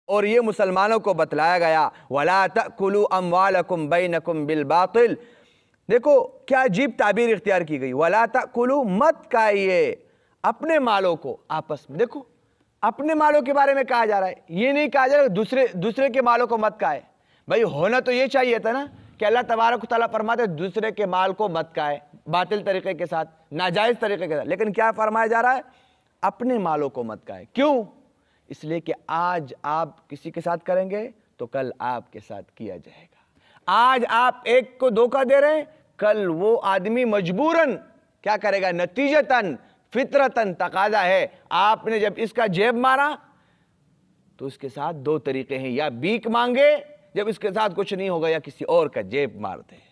اور یہ مسلمانوں کو بتلایا گیا وَلَا تَأْكُلُوا أَمْوَالَكُمْ بَيْنَكُمْ بِالْبَاطِلِ۔ دیکھو کیا عجیب تعبیر اختیار کی گئی، وَلَا تَأْكُلُوا، مت کھائیے اپنے مالوں کو آپس میں۔ دیکھو اپنے مالوں کے بارے میں کہا جا رہا ہے، یہ نہیں کہا جا رہا ہے دوسرے کے مالوں کو مت کھائے۔ بھائی ہونا تو یہ چاہیے تھا نا کہ اللہ تبارک و تعالیٰ فرماتے دوسرے کے مال کو مت کھائے باطل طریقے کے ساتھ، ناجائز طریقے کے ساتھ، لیکن کیا فرمایا جا رہا ہے؟ اپنے مالوں کو مت کھائے۔ کیوں؟ اس لیے کہ آج آپ کسی کے ساتھ کریں گے تو کل آپ کے ساتھ کیا جائے گا۔ آج آپ ایک کو دھوکہ دے رہے ہیں، کل وہ آدمی مجبوراً کیا کرے گا؟ نتیجتاً فطرتاً تقاضا ہے، آپ نے جب اس کا جیب مارا تو اس کے ساتھ دو طریقے ہیں، یا بھیک مانگے جب اس کے ساتھ کچھ نہیں ہوگا، یا کسی اور کا جیب مارتے ہیں۔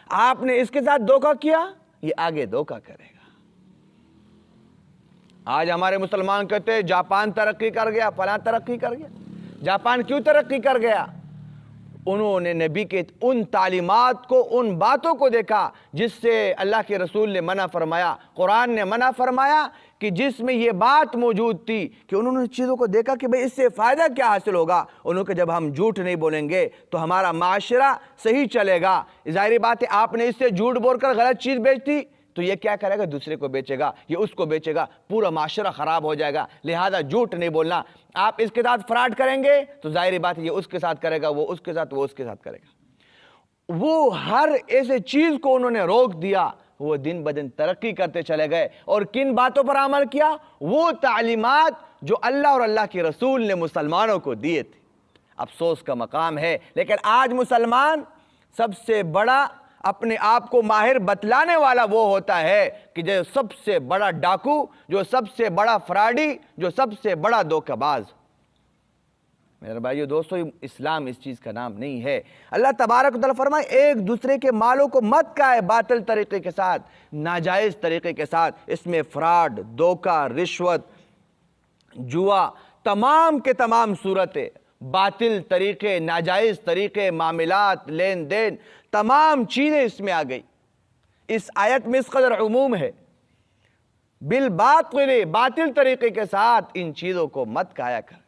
آپ نے اس کے ساتھ دھوکہ کیا، یہ آگے دھوکہ کرے گا۔ آج ہمارے مسلمان کہتے ہیں جاپان ترقی کر گیا، فلاں ترقی کر گیا۔ جاپان کیوں ترقی کر گیا؟ انہوں نے نبی کے ان تعلیمات کو، ان باتوں کو دیکھا جس سے اللہ کے رسول نے منع فرمایا، قرآن نے منع فرمایا، کہ جس میں یہ بات موجود تھی کہ انہوں نے چیزوں کو دیکھا کہ بھئی اس سے فائدہ کیا حاصل ہوگا۔ انہوں کہ جب ہم جھوٹ نہیں بولیں گے تو ہمارا معاشرہ صحیح چلے گا۔ ظاہری بات ہے آپ نے اس سے جھوٹ بول کر غلط چیز بیچ دی تو یہ کیا کرے گا؟ دوسرے کو بیچے گا، یہ اس کو بیچے گا، پورا معاشرہ خراب ہو جائے گا۔ لہذا جھوٹ نہیں بولنا۔ آپ اس کے ساتھ فراڈ کریں گے تو ظاہری بات ہے یہ اس کے ساتھ کرے گا، وہ اس کے ساتھ، وہ اس کے ساتھ کرے گا۔ وہ ہر ایسے چیز کو انہوں نے روک دیا، وہ دن بدن ترقی کرتے چلے گئے۔ اور کن باتوں پر عمل کیا؟ وہ تعلیمات جو اللہ اور اللہ کے رسول نے مسلمانوں کو دیے تھے۔ افسوس کا مقام ہے، لیکن آج مسلمان سب سے بڑا اپنے آپ کو ماہر بتلانے والا وہ ہوتا ہے کہ جو سب سے بڑا ڈاکو، جو سب سے بڑا فراڈی، جو سب سے بڑا دھوکہ باز۔ میرے بھائیو دوستو، اسلام اس چیز کا نام نہیں ہے۔ اللہ تبارک و تعالیٰ فرمائے ایک دوسرے کے مالوں کو مت کھائے باطل طریقے کے ساتھ، ناجائز طریقے کے ساتھ۔ اس میں فراڈ، دھوکہ، رشوت، جوا، تمام کے تمام صورتیں، باطل طریقے، ناجائز طریقے، معاملات، لین دین، تمام چیزیں اس میں آ گئی۔ اس آیت میں اس قدر عموم ہے، بالباطل، باطل طریقے کے ساتھ ان چیزوں کو مت کھایا کر۔